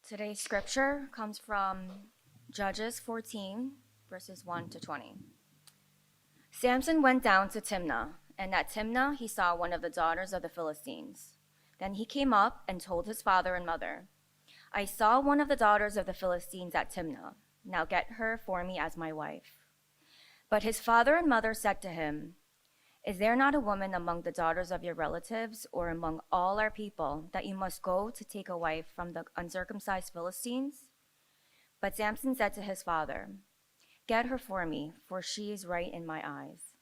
Today's scripture comes from Judges 14, verses 1 to 20. Samson went down to Timnah, and at Timnah he saw one of the daughters of the Philistines. Then he came up and told his father and mother, I saw one of the daughters of the Philistines at Timnah. Now get her for me as my wife. But his father and mother said to him, Is there not a woman among the daughters of your relatives or among all our people that you must go to take a wife from the uncircumcised Philistines? But Samson said to his father, Get her for me, for she is right in my eyes.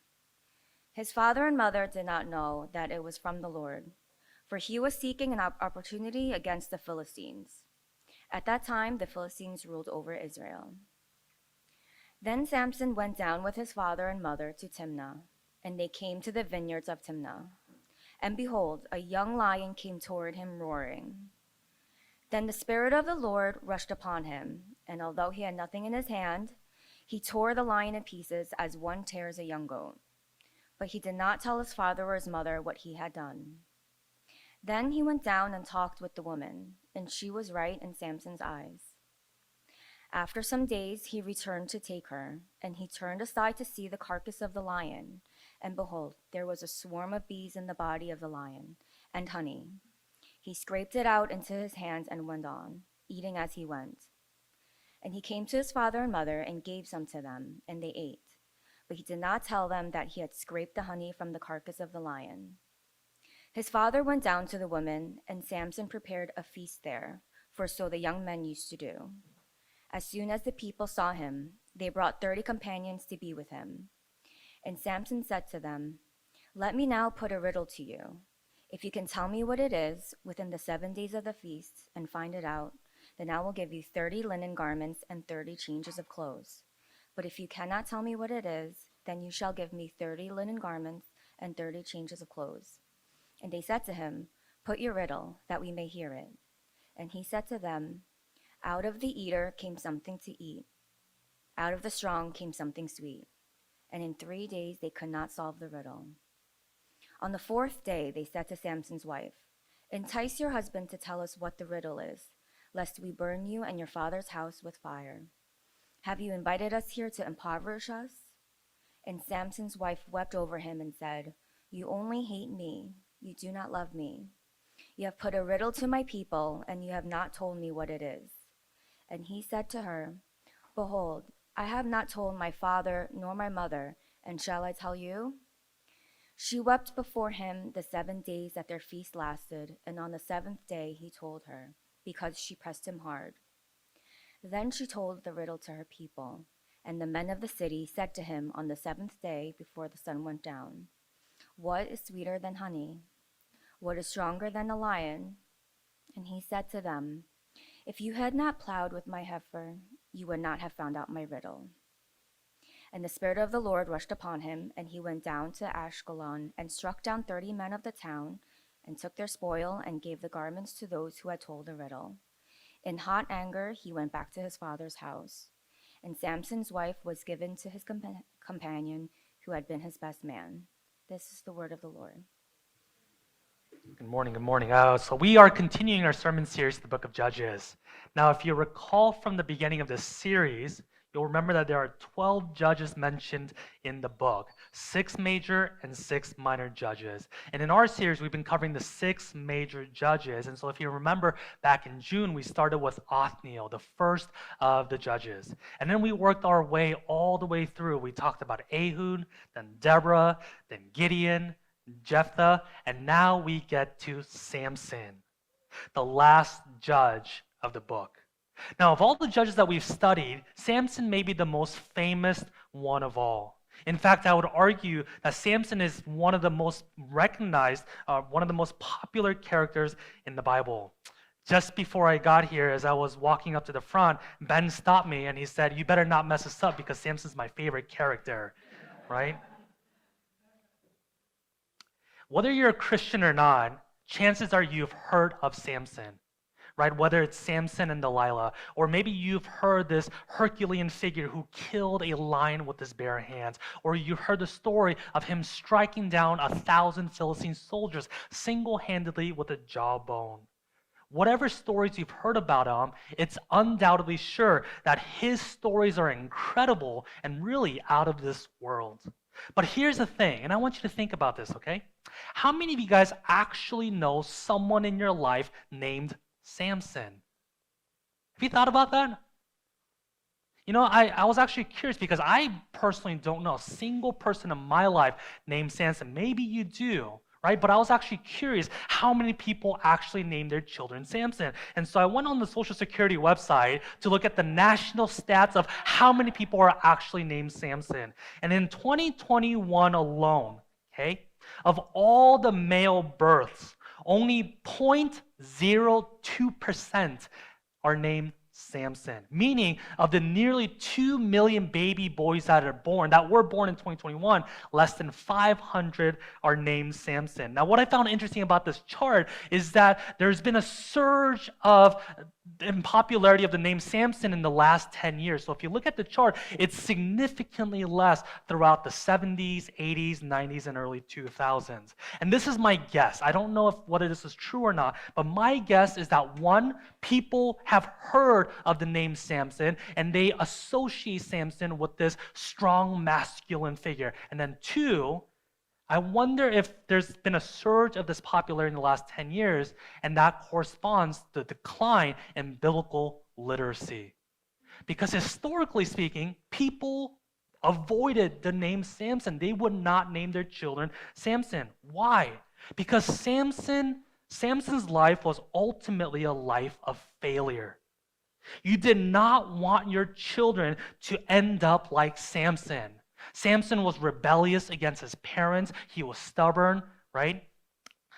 His father and mother did not know that it was from the Lord, for he was seeking an opportunity against the Philistines. At that time, the Philistines ruled over Israel. Then Samson went down with his father and mother to Timnah, and they came to the vineyards of Timnah. And behold, a young lion came toward him roaring. Then the Spirit of the Lord rushed upon him, and although he had nothing in his hand, he tore the lion in pieces as one tears a young goat. But he did not tell his father or his mother what he had done. Then he went down and talked with the woman, and she was right in Samson's eyes. After some days he returned to take her, and he turned aside to see the carcass of the lion, and behold, there was a swarm of bees in the body of the lion, and honey. He scraped it out into his hands and went on, eating as he went. And he came to his father and mother and gave some to them, and they ate. But he did not tell them that he had scraped the honey from the carcass of the lion. His father went down to the woman, and Samson prepared a feast there, for so the young men used to do. As soon as the people saw him, they brought 30 companions to be with him. And Samson said to them, Let me now put a riddle to you. If you can tell me what it is within the 7 days of the feast and find it out, then I will give you 30 linen garments and 30 changes of clothes. But if you cannot tell me what it is, then you shall give me 30 linen garments and 30 changes of clothes. And they said to him, Put your riddle, that we may hear it. And he said to them, Out of the eater came something to eat. Out of the strong came something sweet. And in 3 days they could not solve the riddle. On the 4th day they said to Samson's wife, Entice your husband to tell us what the riddle is, lest we burn you and your father's house with fire. Have you invited us here to impoverish us? And Samson's wife wept over him and said, You only hate me. You do not love me. You have put a riddle to my people, and you have not told me what it is. And he said to her, Behold, I have not told my father nor my mother, and shall I tell you? She wept before him the 7 days that their feast lasted, and on the 7th day he told her, because she pressed him hard. Then she told the riddle to her people, and the men of the city said to him on the 7th day before the sun went down, What is sweeter than honey? What is stronger than a lion? And he said to them, If you had not plowed with my heifer, you would not have found out my riddle. And the Spirit of the Lord rushed upon him, and he went down to Ashkelon and struck down 30 men of the town, and took their spoil and gave the garments to those who had told the riddle. In hot anger, he went back to his father's house. And Samson's wife was given to his companion, who had been his best man. This is the word of the Lord. Good morning, good morning. So we are continuing our sermon series, the book of Judges. Now, if you recall from the beginning of this series, you'll remember that there are 12 judges mentioned in the book, 6 major and 6 minor judges. And in our series, we've been covering the 6 major judges. And so if you remember, back in June, we started with Othniel, the first of the judges. And then we worked our way all the way through. We talked about Ehud, then Deborah, then Gideon, Jephthah, and now we get to Samson, the last judge of the book. Now, of all the judges that we've studied, Samson may be the most famous one of all. In fact, I would argue that Samson is one of the most recognized, one of the most popular characters in the Bible. Just before I got here, as I was walking up to the front, Ben stopped me and he said, You better not mess this up because Samson's my favorite character, right? Whether you're a Christian or not, chances are you've heard of Samson, right? Whether it's Samson and Delilah, or maybe you've heard this Herculean figure who killed a lion with his bare hands, or you've heard the story of him striking down 1,000 Philistine soldiers single-handedly with a jawbone. Whatever stories you've heard about him, it's undoubtedly sure that his stories are incredible and really out of this world. But here's the thing, and I want you to think about this, okay? How many of you guys actually know someone in your life named Samson? Have you thought about that? You know, I was actually curious because I personally don't know a single person in my life named Samson. Maybe you do, right? But I was actually curious how many people actually named their children Samson. And so I went on the Social Security website to look at the national stats of how many people are actually named Samson. And in 2021 alone, okay, of all the male births, only 0.02% are named Samson, meaning of the nearly 2 million baby boys that were born in 2021, less than 500 are named Samson. Now, what I found interesting about this chart is that there's been a surge in popularity of the name Samson in the last 10 years. So if you look at the chart, it's significantly less throughout the 70s, 80s, 90s, and early 2000s. And this is my guess. I don't know if whether this is true or not, but my guess is that one, people have heard of the name Samson and they associate Samson with this strong masculine figure. And then two, I wonder if there's been a surge of this popularity in the last 10 years, and that corresponds to the decline in biblical literacy. Because historically speaking, people avoided the name Samson. They would not name their children Samson. Why? Because Samson's life was ultimately a life of failure. You did not want your children to end up like Samson. Samson was rebellious against his parents. He was stubborn, right?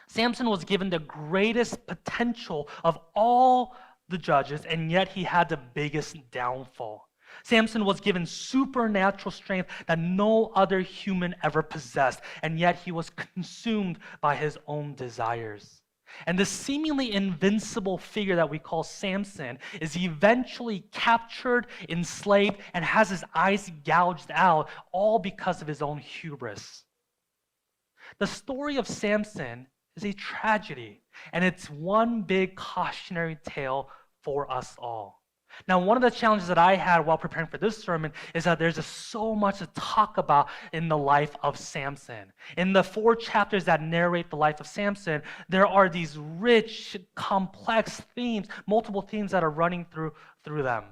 Samson was given the greatest potential of all the judges, and yet he had the biggest downfall. Samson was given supernatural strength that no other human ever possessed, and yet he was consumed by his own desires. And the seemingly invincible figure that we call Samson is eventually captured, enslaved, and has his eyes gouged out, all because of his own hubris. The story of Samson is a tragedy, and it's one big cautionary tale for us all. Now, one of the challenges that I had while preparing for this sermon is that there's just so much to talk about in the life of Samson. In the 4 chapters that narrate the life of Samson, there are these rich, complex themes, multiple themes that are running through them.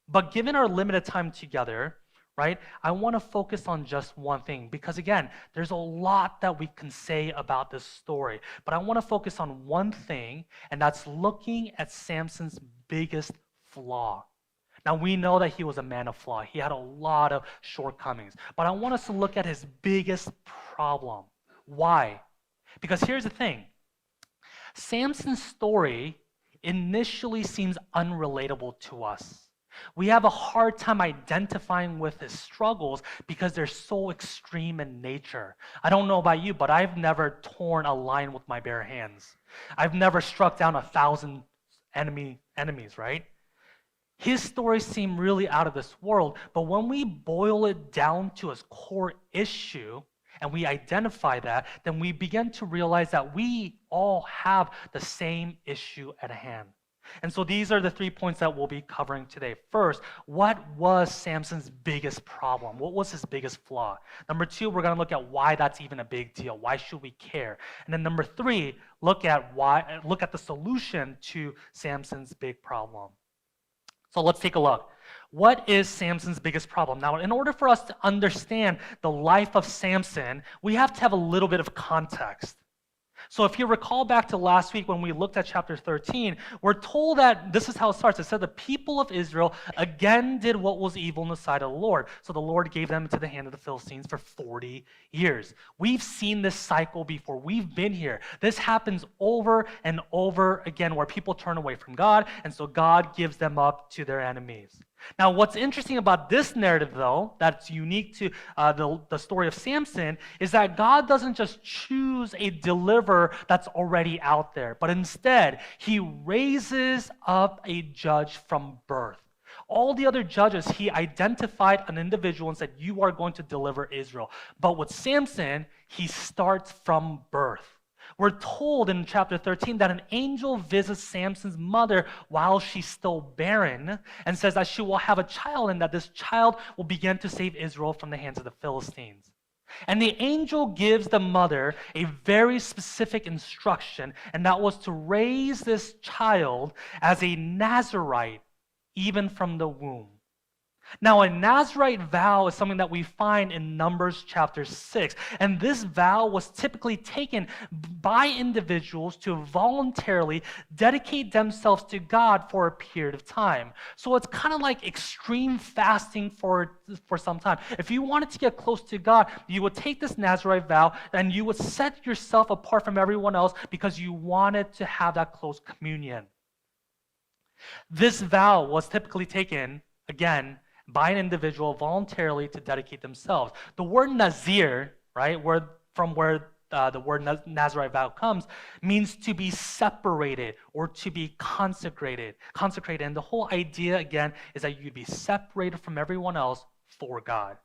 But given our limited time together, right, I want to focus on just one thing because, again, there's a lot that we can say about this story. But I want to focus on one thing, and that's looking at Samson's biggest flaw. Now, we know that he was a man of flaw. He had a lot of shortcomings. But I want us to look at his biggest problem. Why? Because here's the thing. Samson's story initially seems unrelatable to us. We have a hard time identifying with his struggles because they're so extreme in nature. I don't know about you, but I've never torn a lion with my bare hands. I've never struck down 1,000 enemies, right? His stories seem really out of this world, but when we boil it down to its core issue and we identify that, then we begin to realize that we all have the same issue at hand. And so these are the 3 points that we'll be covering today. First, what was Samson's biggest problem? What was his biggest flaw? Number 2, we're going to look at why that's even a big deal. Why should we care? And then number 3, look at the solution to Samson's big problem. So let's take a look. What is Samson's biggest problem? Now, in order for us to understand the life of Samson, we have to have a little bit of context. So if you recall back to last week when we looked at chapter 13, we're told that this is how it starts. It said the people of Israel again did what was evil in the sight of the Lord. So the Lord gave them into the hand of the Philistines for 40 years. We've seen this cycle before. We've been here. This happens over and over again where people turn away from God, and so God gives them up to their enemies. Now, what's interesting about this narrative, though, that's unique to the story of Samson, is that God doesn't just choose a deliverer that's already out there, but instead, he raises up a judge from birth. All the other judges, he identified an individual and said, you are going to deliver Israel. But with Samson, he starts from birth. We're told in chapter 13 that an angel visits Samson's mother while she's still barren and says that she will have a child and that this child will begin to save Israel from the hands of the Philistines. And the angel gives the mother a very specific instruction, and that was to raise this child as a Nazirite, even from the womb. Now, a Nazirite vow is something that we find in Numbers chapter 6. And this vow was typically taken by individuals to voluntarily dedicate themselves to God for a period of time. So it's kind of like extreme fasting for some time. If you wanted to get close to God, you would take this Nazirite vow and you would set yourself apart from everyone else because you wanted to have that close communion. This vow was typically taken, again, by an individual voluntarily to dedicate themselves. The word Nazir, right, from where the word Nazirite vow comes, means to be separated or to be consecrated. And the whole idea, again, is that you'd be separated from everyone else for God.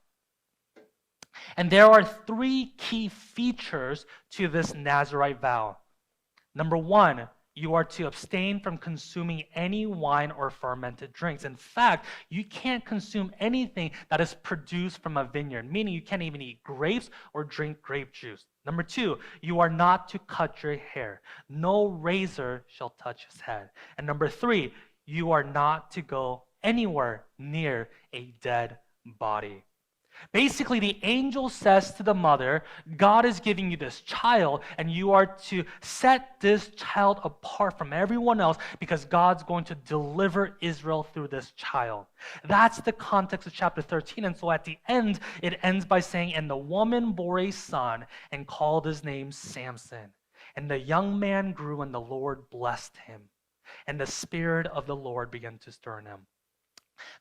And there are three key features to this Nazirite vow. Number one, you are to abstain from consuming any wine or fermented drinks. In fact, you can't consume anything that is produced from a vineyard, meaning you can't even eat grapes or drink grape juice. Number two, you are not to cut your hair. No razor shall touch his head. And number three, you are not to go anywhere near a dead body. Basically, the angel says to the mother, God is giving you this child, and you are to set this child apart from everyone else because God's going to deliver Israel through this child. That's the context of chapter 13. And so at the end, it ends by saying, and the woman bore a son and called his name Samson. And the young man grew, and the Lord blessed him. And the Spirit of the Lord began to stir in him.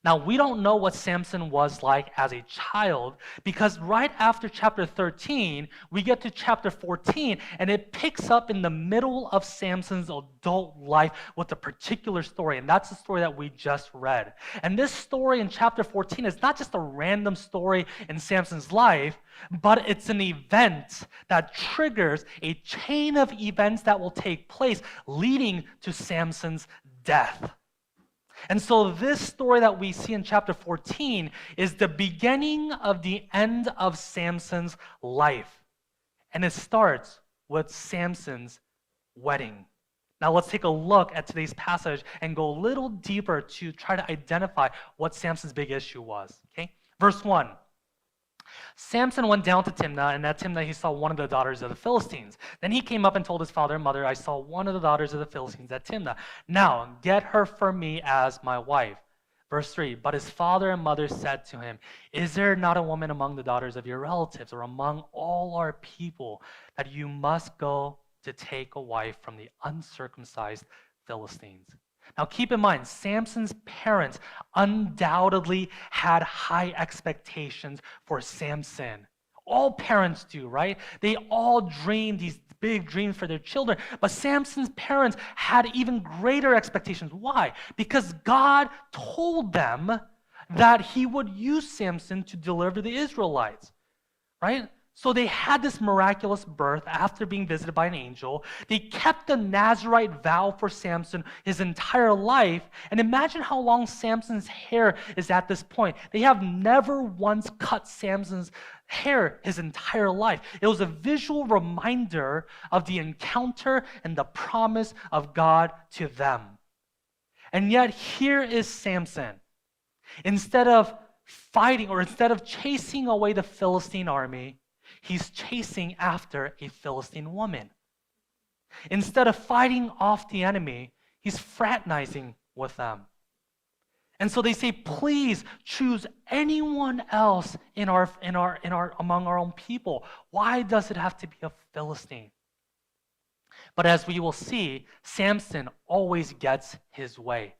Now, we don't know what Samson was like as a child because right after chapter 13, we get to chapter 14, and it picks up in the middle of Samson's adult life with a particular story, and that's the story that we just read. And this story in chapter 14 is not just a random story in Samson's life, but it's an event that triggers a chain of events that will take place leading to Samson's death. And so this story that we see in chapter 14 is the beginning of the end of Samson's life. And it starts with Samson's wedding. Now let's take a look at today's passage and go a little deeper to try to identify what Samson's big issue was. Okay? Verse 1. Samson went down to Timnah, and at Timnah he saw one of the daughters of the Philistines. Then he came up and told his father and mother, I saw one of the daughters of the Philistines at Timnah. Now get her for me as my wife. Verse 3, but his father and mother said to him, is there not a woman among the daughters of your relatives or among all our people that you must go to take a wife from the uncircumcised Philistines? Now keep in mind, Samson's parents undoubtedly had high expectations for Samson. All parents do, right? They all dream these big dreams for their children. But Samson's parents had even greater expectations. Why? Because God told them that he would use Samson to deliver the Israelites, right? So they had this miraculous birth after being visited by an angel. They kept the Nazirite vow for Samson his entire life. And imagine how long Samson's hair is at this point. They have never once cut Samson's hair his entire life. It was a visual reminder of the encounter and the promise of God to them. And yet here is Samson. Instead of fighting or instead of chasing away the Philistine army, he's chasing after a Philistine woman. Instead of fighting off the enemy, he's fraternizing with them. And so they say, please choose anyone else among our own people. Why does it have to be a Philistine? But as we will see, Samson always gets his way.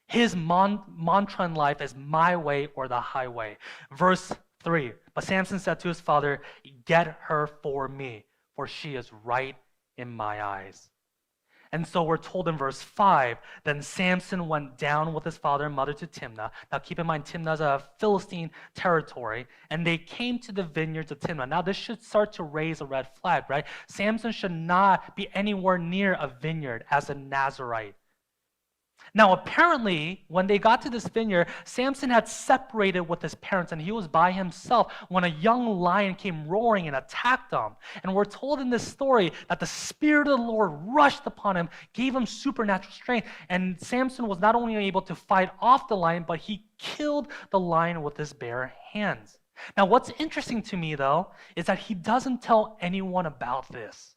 His mantra in life is my way or the highway. Verse 3, but Samson said to his father, get her for me, for she is right in my eyes. And so we're told in verse 5, then Samson went down with his father and mother to Timnah. Now keep in mind, Timnah is a Philistine territory, and they came to the vineyards of Timnah. Now this should start to raise a red flag, right? Samson should not be anywhere near a vineyard as a Nazirite. Now, apparently, when they got to this vineyard, Samson had separated with his parents and he was by himself when a young lion came roaring and attacked him. And we're told in this story that the Spirit of the Lord rushed upon him, gave him supernatural strength, and Samson was not only able to fight off the lion, but he killed the lion with his bare hands. Now, what's interesting to me, though, is that he doesn't tell anyone about this.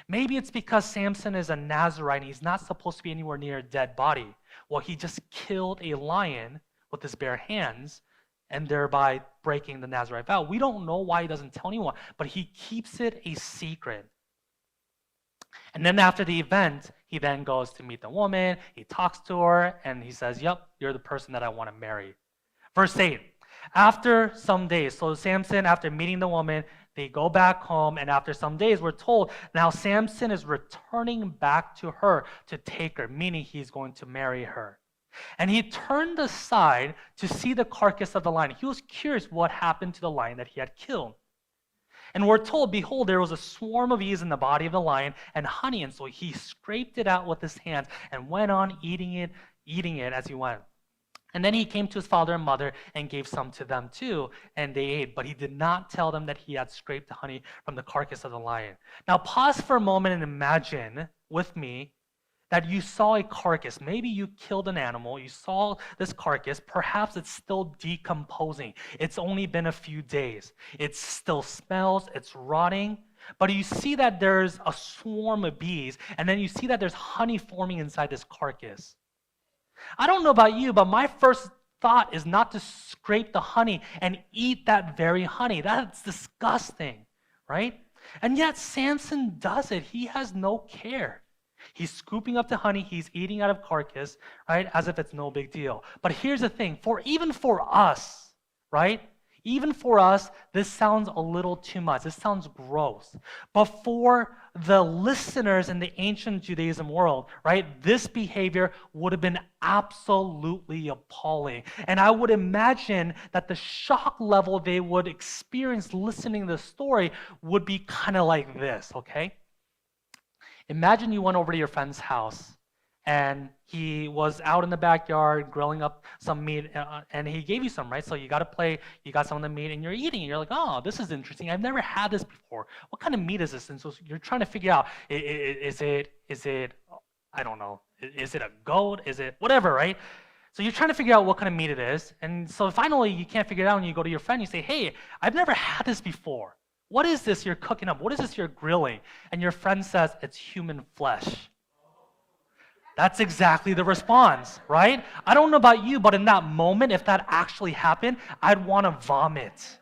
Maybe it's because Samson is a Nazirite and he's not supposed to be anywhere near a dead body. Well, he just killed a lion with his bare hands and thereby breaking the Nazirite vow. We don't know why he doesn't tell anyone, but he keeps it a secret. And then after the event, he then goes to meet the woman, he talks to her, and he says, yep, you're the person that I want to marry. Verse 8, after some days, so Samson, after meeting the woman, they go back home, and after some days, we're told now Samson is returning back to her to take her, meaning he's going to marry her. And he turned aside to see the carcass of the lion. He was curious what happened to the lion that he had killed. And we're told, behold, there was a swarm of bees in the body of the lion and honey, and so he scraped it out with his hands and went on eating it as he went. And then he came to his father and mother and gave some to them too, and they ate. But he did not tell them that he had scraped the honey from the carcass of the lion. Now pause for a moment and imagine with me that you saw a carcass. Maybe you killed an animal, you saw this carcass, perhaps it's still decomposing. It's only been a few days. It still smells, it's rotting. But you see that there's a swarm of bees, and then you see that there's honey forming inside this carcass. I don't know about you, but my first thought is not to scrape the honey and eat that very honey. That's disgusting, right? And yet Samson does it. He has no care. He's scooping up the honey, he's eating out of carcass, right? As if it's no big deal. But here's the thing, even for us, right? Even for us, this sounds a little too much. This sounds gross. But for the listeners in the ancient Judaism world, right, this behavior would have been absolutely appalling. And I would imagine that the shock level they would experience listening to the story would be kind of like this, okay? Imagine you went over to your friend's house and he was out in the backyard grilling up some meat, and he gave you some, right? So you got some of the meat, and you're eating, and you're like, oh, this is interesting. I've never had this before. What kind of meat is this? And so you're trying to figure out, is it, I don't know, is it a goat? Is it whatever, right? So you're trying to figure out what kind of meat it is, and so finally you can't figure it out, and you go to your friend, and you say, hey, I've never had this before. What is this you're cooking up? What is this you're grilling? And your friend says, it's human flesh. That's exactly the response, right? I don't know about you, but in that moment, if that actually happened, I'd want to vomit.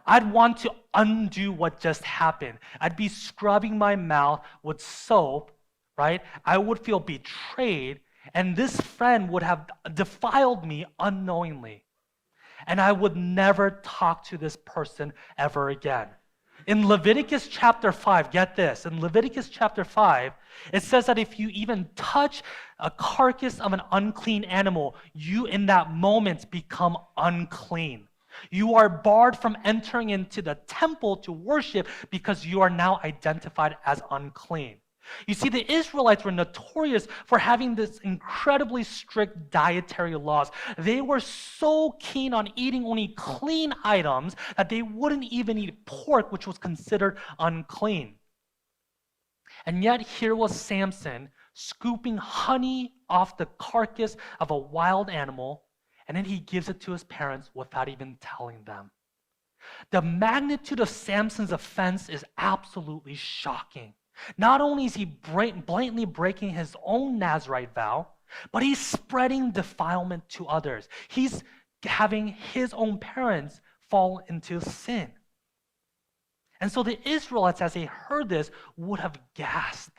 I'd want to undo what just happened. I'd be scrubbing my mouth with soap, right? I would feel betrayed, and this friend would have defiled me unknowingly. And I would never talk to this person ever again. In Leviticus chapter 5, get this, in Leviticus chapter 5, it says that if you even touch a carcass of an unclean animal, you in that moment become unclean. You are barred from entering into the temple to worship because you are now identified as unclean. You see, the Israelites were notorious for having this incredibly strict dietary laws. They were so keen on eating only clean items that they wouldn't even eat pork, which was considered unclean. And yet here was Samson scooping honey off the carcass of a wild animal, and then he gives it to his parents without even telling them. The magnitude of Samson's offense is absolutely shocking. Not only is he blatantly breaking his own Nazirite vow, but he's spreading defilement to others. He's having his own parents fall into sin. And so the Israelites, as they heard this, would have gasped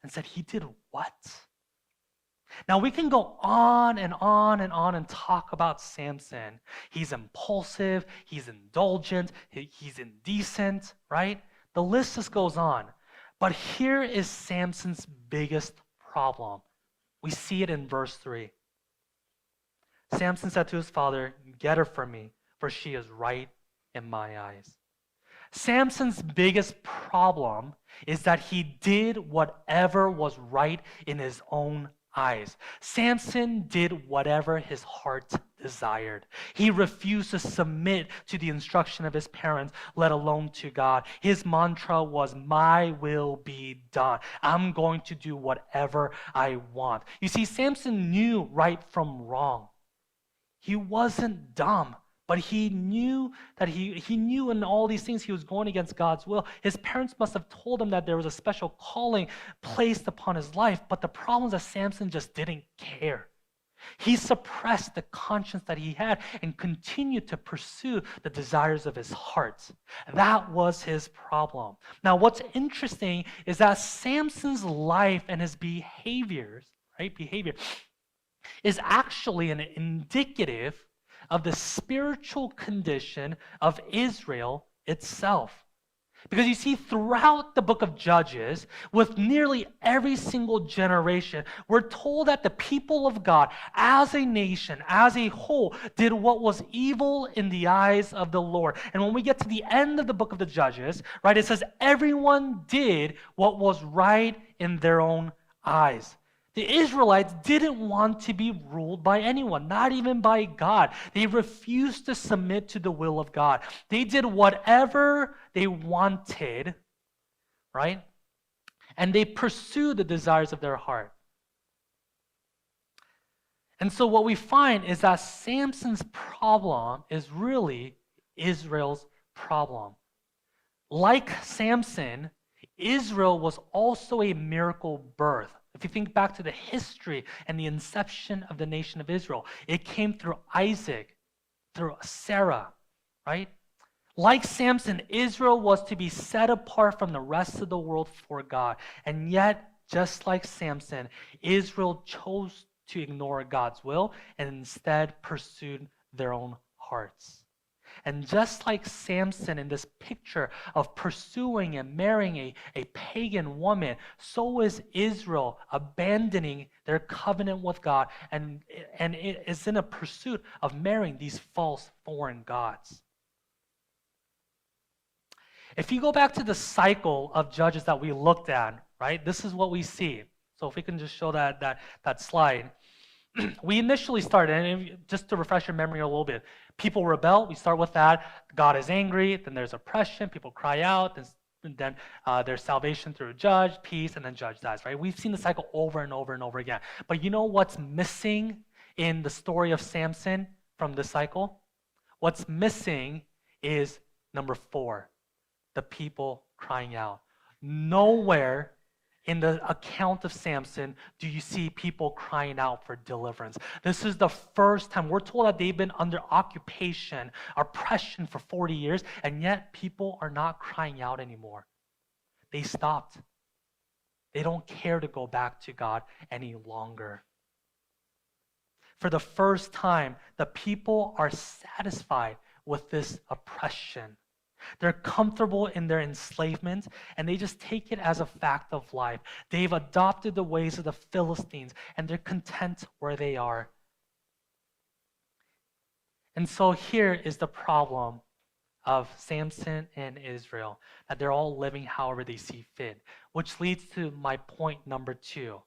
and said, he did what? Now we can go on and on and on and talk about Samson. He's impulsive, he's indulgent, he's indecent, right? The list just goes on. But here is Samson's biggest problem. We see it in verse 3. Samson said to his father, "Get her for me, for she is right in my eyes." Samson's biggest problem is that he did whatever was right in his own eyes. Samson did whatever his heart desired. He refused to submit to the instruction of his parents, let alone to God. His mantra was, "My will be done. I'm going to do whatever I want." You see, Samson knew right from wrong. He wasn't dumb, but he knew that he knew in all these things he was going against God's will. His parents must have told him that there was a special calling placed upon his life, but the problem is that Samson just didn't care. He suppressed the conscience that he had and continued to pursue the desires of his heart. That was his problem. Now, what's interesting is that Samson's life and his behavior is actually an indicative of the spiritual condition of Israel itself. Because you see, throughout the book of Judges, with nearly every single generation, we're told that the people of God, as a nation, as a whole, did what was evil in the eyes of the Lord. And when we get to the end of the book of the Judges, right, it says everyone did what was right in their own eyes. The Israelites didn't want to be ruled by anyone, not even by God. They refused to submit to the will of God. They did whatever they wanted, right? And they pursued the desires of their heart. And so what we find is that Samson's problem is really Israel's problem. Like Samson, Israel was also a miracle birth. If you think back to the history and the inception of the nation of Israel, it came through Isaac, through Sarah, right? Like Samson, Israel was to be set apart from the rest of the world for God. And yet, just like Samson, Israel chose to ignore God's will and instead pursued their own hearts. And just like Samson in this picture of pursuing and marrying a pagan woman, so is Israel abandoning their covenant with God and it is in a pursuit of marrying these false foreign gods. If you go back to the cycle of Judges that we looked at, right, this is what we see. So if we can just show that slide. We initially started, and just to refresh your memory a little bit, people rebel, we start with that. God is angry, then there's oppression, people cry out, then there's salvation through a judge, peace, and then judge dies, right? We've seen the cycle over and over and over again. But you know what's missing in the story of Samson from this cycle? What's missing is number 4, the people crying out. Nowhere in the account of Samson do you see people crying out for deliverance. This is the first time. We're told that they've been under occupation, oppression for 40 years, and yet people are not crying out anymore. They stopped. They don't care to go back to God any longer. For the first time, the people are satisfied with this oppression. They're comfortable in their enslavement, and they just take it as a fact of life. They've adopted the ways of the Philistines, and they're content where they are. And so here is the problem of Samson and Israel, that they're all living however they see fit, which leads to my point number 2.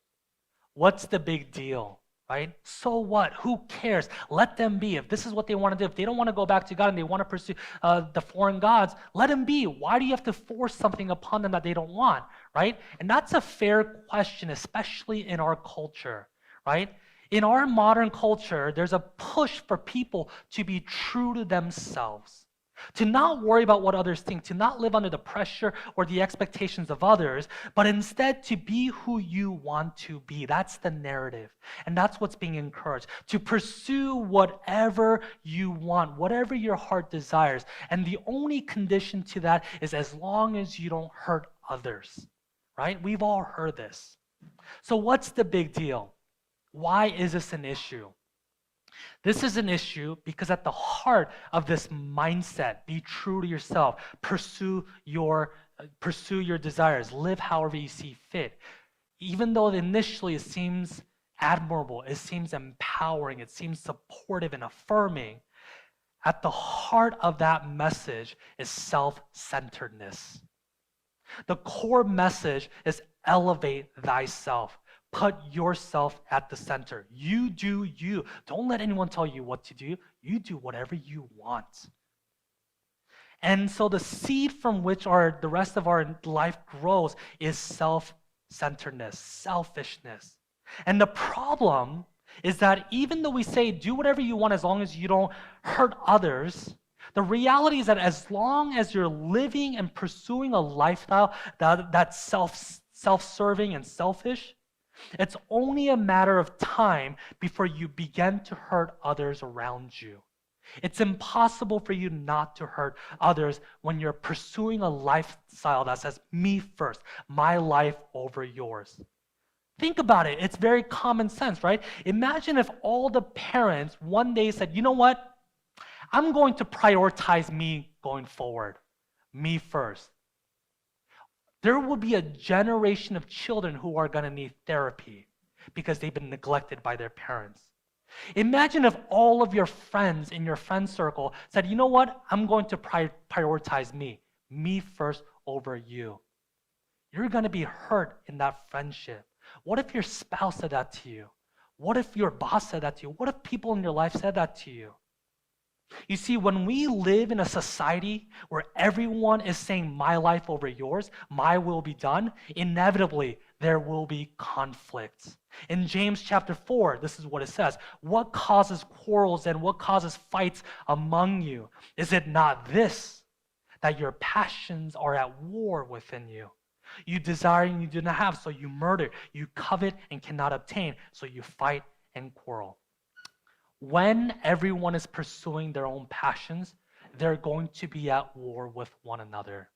What's the big deal? Right? So what? Who cares? Let them be. If this is what they want to do, if they don't want to go back to God and they want to pursue the foreign gods, let them be. Why do you have to force something upon them that they don't want? Right? And that's a fair question, especially in our culture. Right? In our modern culture, there's a push for people to be true to themselves, to not worry about what others think, to not live under the pressure or the expectations of others, but instead to be who you want to be. That's the narrative. And that's what's being encouraged, to pursue whatever you want, whatever your heart desires. And the only condition to that is as long as you don't hurt others, right? We've all heard this. So what's the big deal? Why is this an issue? This is an issue because at the heart of this mindset, be true to yourself, pursue your pursue your desires, live however you see fit. Even though initially it seems admirable, it seems empowering, it seems supportive and affirming, at the heart of that message is self-centeredness. The core message is elevate thyself. Put yourself at the center. You do you. Don't let anyone tell you what to do. You do whatever you want. And so the seed from which the rest of our life grows is self-centeredness, selfishness. And the problem is that even though we say do whatever you want as long as you don't hurt others, the reality is that as long as you're living and pursuing a lifestyle that's self-serving and selfish, it's only a matter of time before you begin to hurt others around you. It's impossible for you not to hurt others when you're pursuing a lifestyle that says, me first, my life over yours. Think about it. It's very common sense, right? Imagine if all the parents one day said, you know what? I'm going to prioritize me going forward, me first. There will be a generation of children who are going to need therapy because they've been neglected by their parents. Imagine if all of your friends in your friend circle said, you know what? I'm going to prioritize me first over you. You're going to be hurt in that friendship. What if your spouse said that to you? What if your boss said that to you? What if people in your life said that to you? You see, when we live in a society where everyone is saying my life over yours, my will be done, inevitably there will be conflicts. In James chapter 4, this is what it says. What causes quarrels and what causes fights among you? Is it not this, that your passions are at war within you? You desire and you do not have, so you murder. You covet and cannot obtain, so you fight and quarrel. When everyone is pursuing their own passions, they're going to be at war with one another.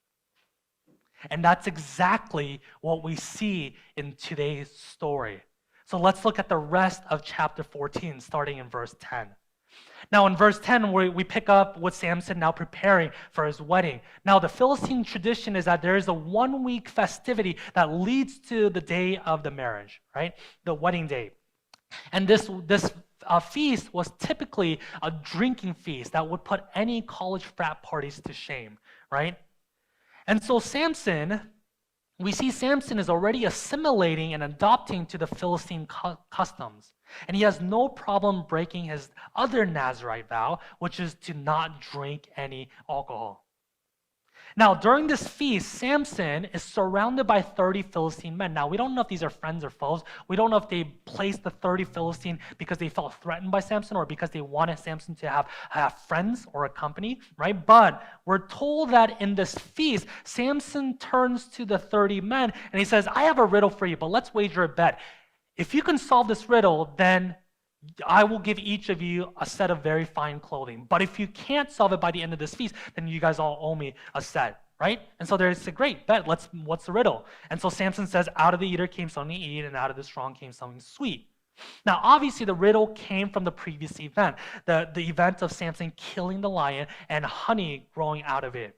And that's exactly what we see in today's story. So let's look at the rest of chapter 14, starting in verse 10. Now in verse 10, we pick up with Samson now preparing for his wedding. Now the Philistine tradition is that there is a 1-week festivity that leads to the day of the marriage, right? The wedding day. And this feast was typically a drinking feast that would put any college frat parties to shame, right? And so we see Samson is already assimilating and adopting to the Philistine customs. And he has no problem breaking his other Nazirite vow, which is to not drink any alcohol. Now, during this feast, Samson is surrounded by 30 Philistine men. Now, we don't know if these are friends or foes. We don't know if they placed the 30 Philistine because they felt threatened by Samson or because they wanted Samson to have friends or a company, right? But we're told that in this feast, Samson turns to the 30 men and he says, I have a riddle for you, but let's wager a bet. If you can solve this riddle, then I will give each of you a set of very fine clothing. But if you can't solve it by the end of this feast, then you guys all owe me a set, right? And so they say, great, bet, what's the riddle? And so Samson says, out of the eater came something to eat, and out of the strong came something sweet. Now, obviously, the riddle came from the previous event, the event of Samson killing the lion and honey growing out of it.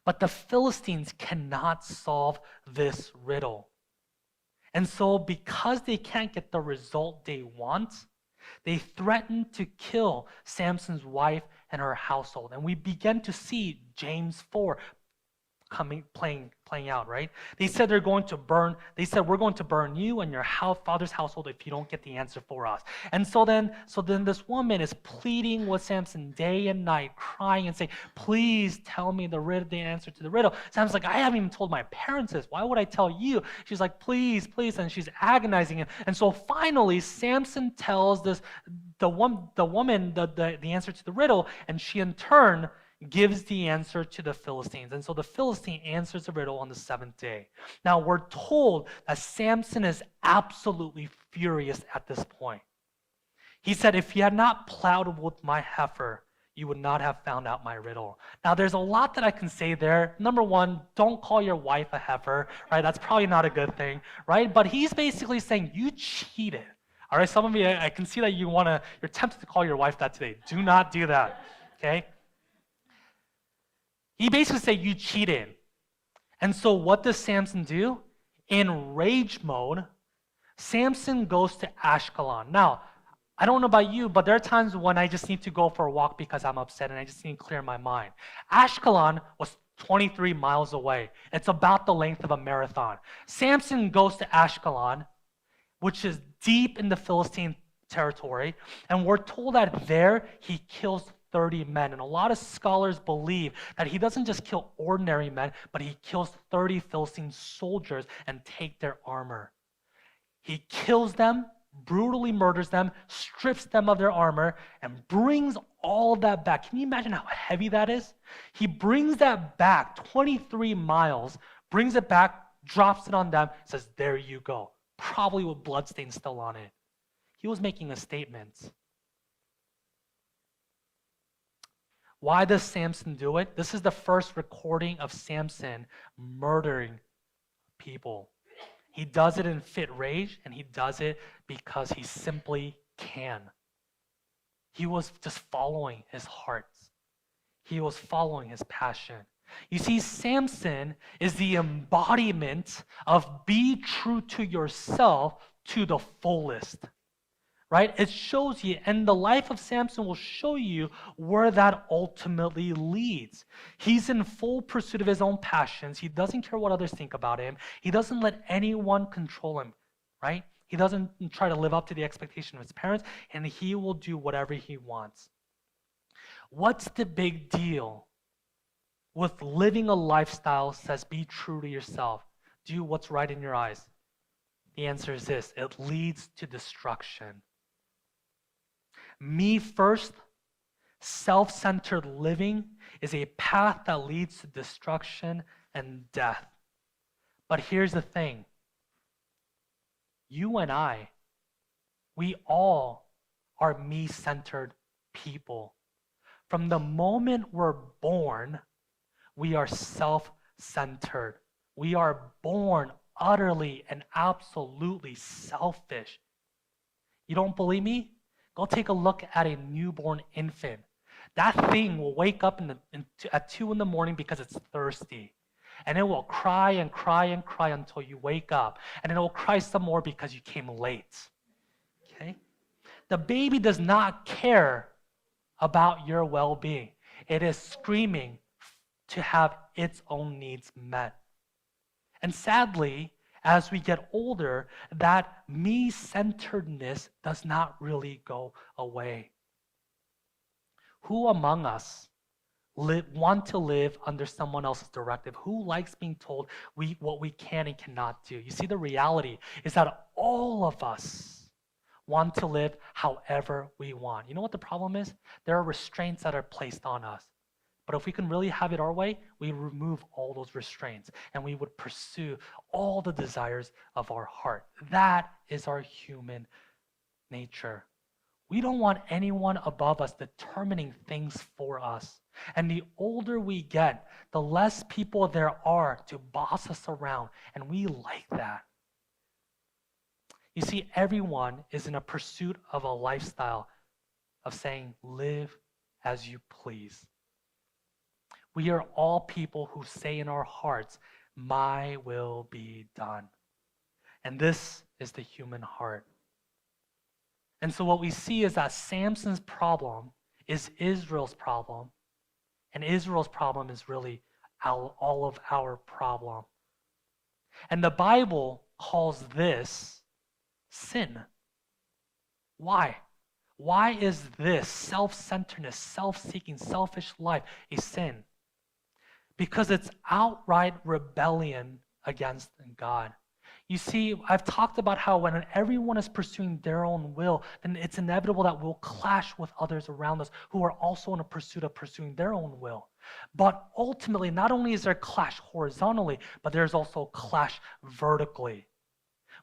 But the Philistines cannot solve this riddle. And so because they can't get the result they want, they threaten to kill Samson's wife and her household. And we begin to see James 4 playing out, right? They said we're going to burn you and your father's household if you don't get the answer for us. And so then this woman is pleading with Samson day and night, crying and saying, please tell me the answer to the riddle. Samson's like, I haven't even told my parents this. Why would I tell you? She's like, please, please. And she's agonizing him. And so finally, Samson tells the woman the answer to the riddle, and she in turn gives the answer to the Philistines. And so the Philistine answers the riddle on the 7th day. Now we're told that Samson is absolutely furious at this point. He said, if you had not plowed with my heifer, you would not have found out my riddle. Now there's a lot that I can say there. Number one, don't call your wife a heifer, right? That's probably not a good thing, right? But he's basically saying, you cheated. All right, some of you, I can see that you're tempted to call your wife that today. Do not do that, okay? He basically said, you cheated. And so what does Samson do? In rage mode, Samson goes to Ashkelon. Now, I don't know about you, but there are times when I just need to go for a walk because I'm upset and I just need to clear my mind. Ashkelon was 23 miles away. It's about the length of a marathon. Samson goes to Ashkelon, which is deep in the Philistine territory, and we're told that there he kills 30 men. And a lot of scholars believe that he doesn't just kill ordinary men, but he kills 30 Philistine soldiers and take their armor. He kills them, brutally murders them, strips them of their armor, and brings all of that back. Can you imagine how heavy that is? He brings that back 23 miles, brings it back, drops it on them, says, there you go. Probably with bloodstains still on it. He was making a statement. Why does Samson do it? This is the first recording of Samson murdering people. He does it in fit rage, and he does it because he simply can. He was just following his heart. He was following his passion. You see, Samson is the embodiment of be true to yourself to the fullest. Right? It shows you, and the life of Samson will show you where that ultimately leads. He's in full pursuit of his own passions. He doesn't care what others think about him. He doesn't let anyone control him, right? He doesn't try to live up to the expectation of his parents, and he will do whatever he wants. What's the big deal with living a lifestyle that says be true to yourself? Do what's right in your eyes? The answer is this: it leads to destruction. Me first, self-centered living is a path that leads to destruction and death. But here's the thing. You and I, we all are me-centered people. From the moment we're born, we are self-centered. We are born utterly and absolutely selfish. You don't believe me? Go take a look at a newborn infant. That thing will wake up at 2 in the morning because it's thirsty. And it will cry and cry and cry until you wake up. And it will cry some more because you came late. Okay? The baby does not care about your well-being. It is screaming to have its own needs met. And sadly, as we get older, that me-centeredness does not really go away. Who among us want to live under someone else's directive? Who likes being told what we can and cannot do? You see, the reality is that all of us want to live however we want. You know what the problem is? There are restraints that are placed on us. But if we can really have it our way, we remove all those restraints and we would pursue all the desires of our heart. That is our human nature. We don't want anyone above us determining things for us. And the older we get, the less people there are to boss us around, and we like that. You see, everyone is in a pursuit of a lifestyle of saying, live as you please. We are all people who say in our hearts, my will be done. And this is the human heart. And so what we see is that Samson's problem is Israel's problem. And Israel's problem is really all of our problem. And the Bible calls this sin. Why? Why is this self-centeredness, self-seeking, selfish life a sin? Because it's outright rebellion against God. You see, I've talked about how when everyone is pursuing their own will, then it's inevitable that we'll clash with others around us who are also in a pursuit of pursuing their own will. But ultimately, not only is there clash horizontally, but there's also clash vertically.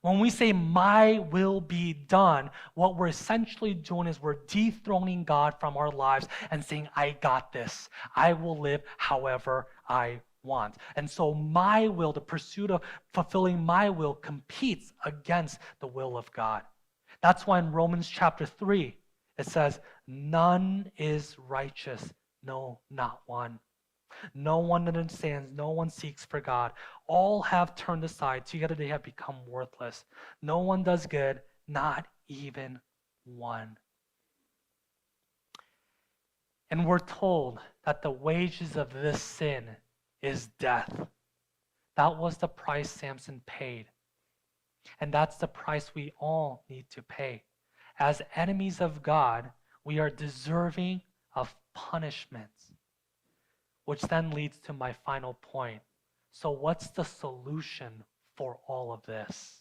When we say, my will be done, what we're essentially doing is we're dethroning God from our lives and saying, I got this. I will live however I want. And so my will, the pursuit of fulfilling my will, competes against the will of God. That's why in Romans chapter 3, it says, none is righteous, no, not one. No one understands, no one seeks for God. All have turned aside, together they have become worthless. No one does good, not even one. And we're told that the wages of this sin is death. That was the price Samson paid. And that's the price we all need to pay. As enemies of God, we are deserving of punishment, which then leads to my final point. So, what's the solution for all of this?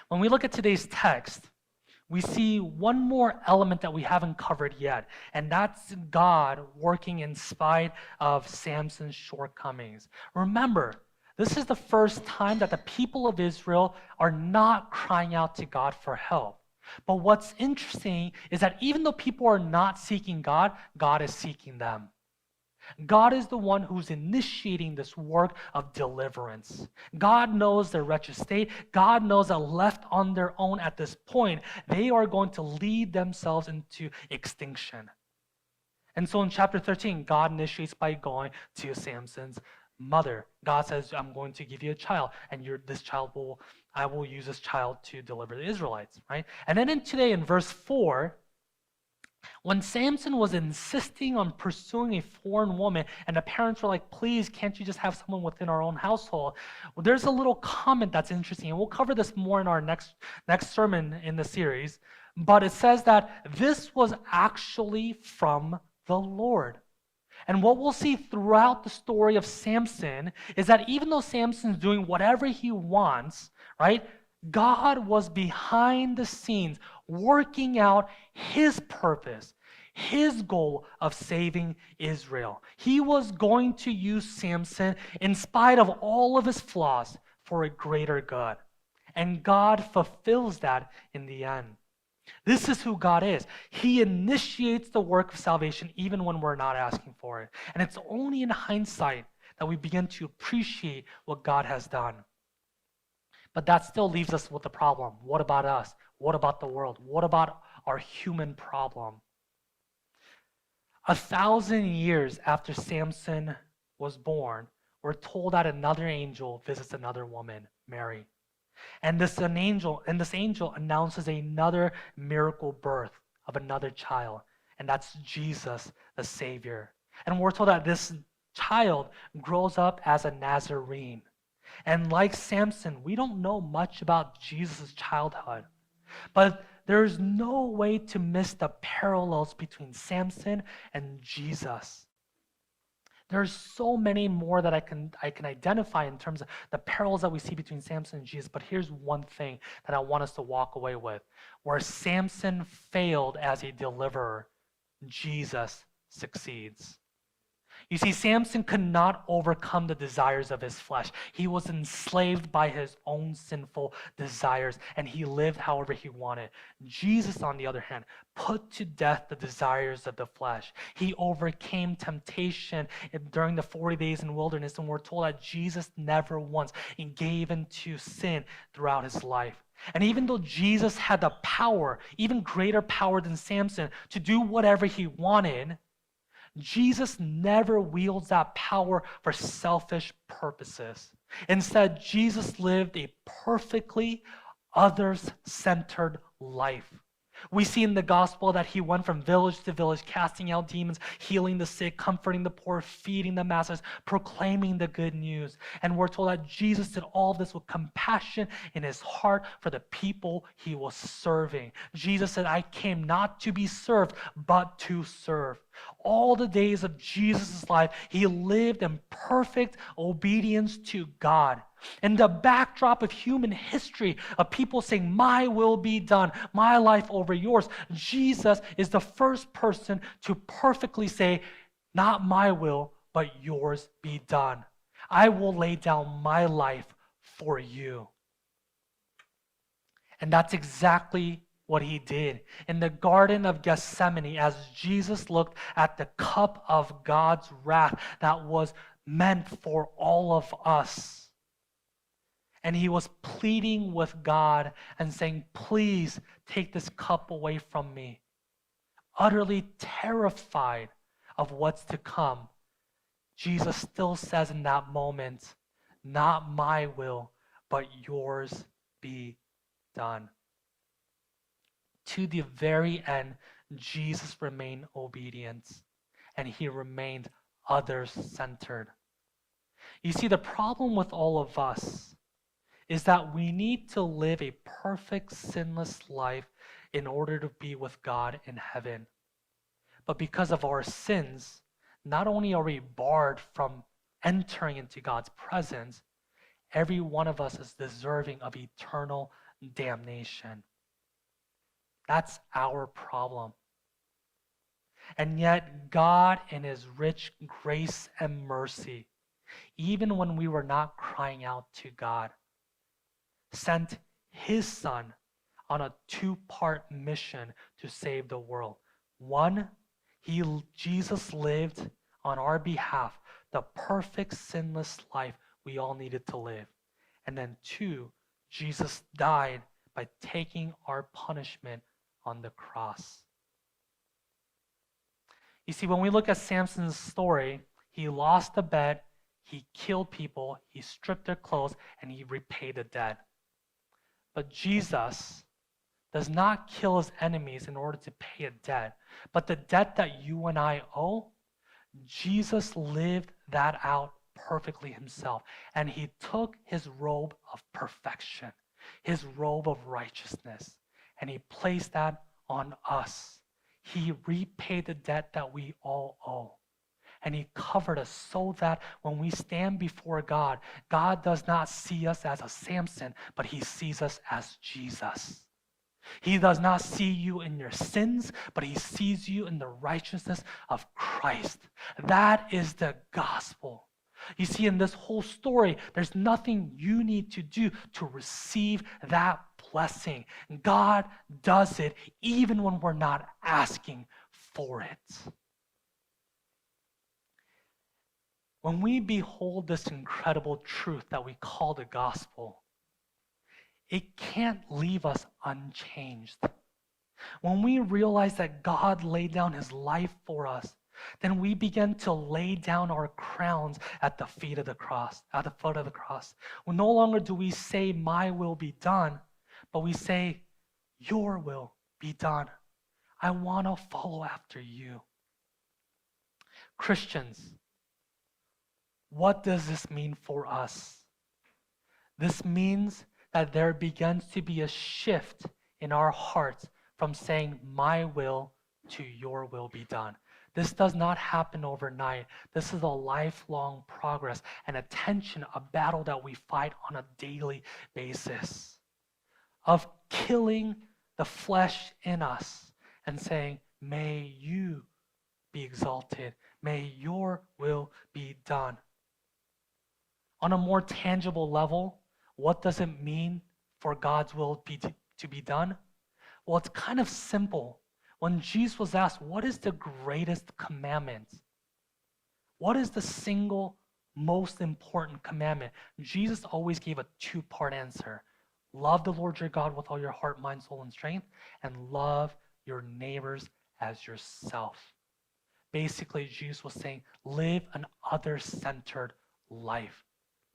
When we look at today's text, we see one more element that we haven't covered yet, and that's God working in spite of Samson's shortcomings. Remember, this is the first time that the people of Israel are not crying out to God for help. But what's interesting is that even though people are not seeking God, God is seeking them. God is the one who's initiating this work of deliverance. God knows their wretched state. God knows that left on their own at this point, they are going to lead themselves into extinction. And so in chapter 13, God initiates by going to Samson's mother. God says, I'm going to give you a child, and I will use this child to deliver the Israelites, right? And then today in verse 4, when Samson was insisting on pursuing a foreign woman, and the parents were like, please, can't you just have someone within our own household? Well, there's a little comment that's interesting, and we'll cover this more in our next sermon in the series. But it says that this was actually from the Lord. And what we'll see throughout the story of Samson is that even though Samson's doing whatever he wants, right? God was behind the scenes working out his purpose, his goal of saving Israel. He was going to use Samson in spite of all of his flaws for a greater good. And God fulfills that in the end. This is who God is. He initiates the work of salvation even when we're not asking for it. And it's only in hindsight that we begin to appreciate what God has done. But that still leaves us with a problem. What about us? What about the world? What about our human problem? 1,000 years after Samson was born, we're told that another angel visits another woman, Mary. And this angel announces another miracle birth of another child, and that's Jesus, the Savior. And we're told that this child grows up as a Nazarene. And like Samson, we don't know much about Jesus' childhood. But there's no way to miss the parallels between Samson and Jesus. There's so many more that I can identify in terms of the parallels that we see between Samson and Jesus. But here's one thing that I want us to walk away with. Where Samson failed as a deliverer, Jesus succeeds. You see, Samson could not overcome the desires of his flesh. He was enslaved by his own sinful desires, and he lived however he wanted. Jesus, on the other hand, put to death the desires of the flesh. He overcame temptation during the 40 days in wilderness, and we're told that Jesus never once gave into sin throughout his life. And even though Jesus had the power, even greater power than Samson, to do whatever he wanted, Jesus never wields that power for selfish purposes. Instead, Jesus lived a perfectly others-centered life. We see in the gospel that he went from village to village, casting out demons, healing the sick, comforting the poor, feeding the masses, proclaiming the good news. And we're told that Jesus did all of this with compassion in his heart for the people he was serving. Jesus said, I came not to be served, but to serve. All the days of Jesus' life, he lived in perfect obedience to God. In the backdrop of human history, of people saying, my will be done, my life over yours, Jesus is the first person to perfectly say, not my will, but yours be done. I will lay down my life for you. And that's exactly what he did. In the Garden of Gethsemane, as Jesus looked at the cup of God's wrath that was meant for all of us, and he was pleading with God and saying, please take this cup away from me. Utterly terrified of what's to come, Jesus still says in that moment, not my will, but yours be done. To the very end, Jesus remained obedient and he remained others-centered. You see, the problem with all of us is that we need to live a perfect, sinless life in order to be with God in heaven. But because of our sins, not only are we barred from entering into God's presence, every one of us is deserving of eternal damnation. That's our problem. And yet, God, in His rich grace and mercy, even when we were not crying out to God, sent His Son on a two-part mission to save the world. One, Jesus lived on our behalf the perfect, sinless life we all needed to live. And then two, Jesus died by taking our punishment on the cross. You see, when we look at Samson's story, he lost the bet, he killed people, he stripped their clothes, and he repaid the debt. But Jesus does not kill his enemies in order to pay a debt. But the debt that you and I owe, Jesus lived that out perfectly himself. And he took his robe of perfection, his robe of righteousness, and he placed that on us. He repaid the debt that we all owe. And he covered us so that when we stand before God, God does not see us as a Samson, but he sees us as Jesus. He does not see you in your sins, but he sees you in the righteousness of Christ. That is the gospel. You see, in this whole story, there's nothing you need to do to receive that blessing. God does it even when we're not asking for it. When we behold this incredible truth that we call the gospel, it can't leave us unchanged. When we realize that God laid down his life for us, then we begin to lay down our crowns at the feet of the cross, at the foot of the cross. Well, no longer do we say, my will be done, but we say, your will be done. I want to follow after you. Christians, what does this mean for us? This means that there begins to be a shift in our hearts from saying, my will to your will be done. This does not happen overnight. This is a lifelong progress, and a tension, a battle that we fight on a daily basis of killing the flesh in us and saying, may you be exalted. May your will be done. On a more tangible level, what does it mean for God's will to be done? Well, it's kind of simple. When Jesus was asked, what is the greatest commandment? What is the single most important commandment? Jesus always gave a two-part answer. Love the Lord your God with all your heart, mind, soul, and strength, and love your neighbors as yourself. Basically, Jesus was saying, live an other-centered life.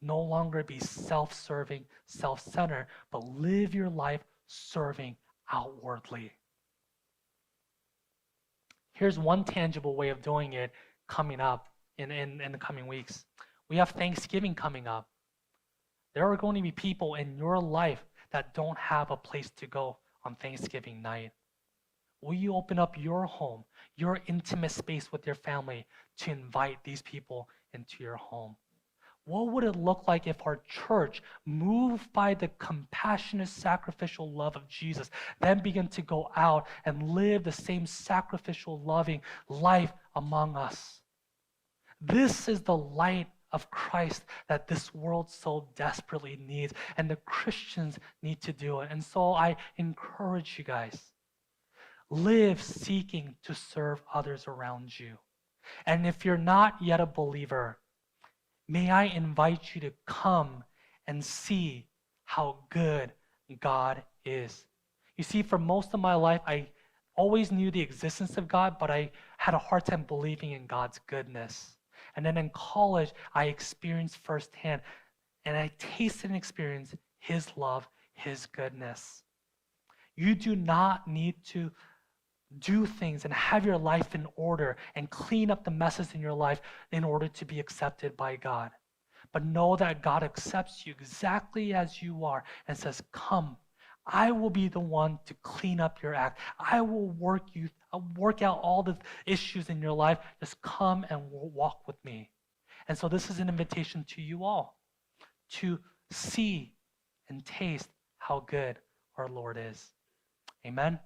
No longer be self-serving, self-centered, but live your life serving outwardly. Here's one tangible way of doing it coming up in the coming weeks. We have Thanksgiving coming up. There are going to be people in your life that don't have a place to go on Thanksgiving night. Will you open up your home, your intimate space with your family to invite these people into your home? What would it look like if our church, moved by the compassionate, sacrificial love of Jesus, then began to go out and live the same sacrificial, loving life among us? This is the light of Christ that this world so desperately needs, and the Christians need to do it. And so I encourage you guys, live seeking to serve others around you. And if you're not yet a believer, may I invite you to come and see how good God is. You see, for most of my life, I always knew the existence of God, but I had a hard time believing in God's goodness. And then in college, I experienced firsthand, and I tasted and experienced His love, His goodness. You do not need to do things and have your life in order and clean up the messes in your life in order to be accepted by God. But know that God accepts you exactly as you are and says, come, I will be the one to clean up your act. I will work out all the issues in your life. Just come and walk with me. And so this is an invitation to you all to see and taste how good our Lord is. Amen.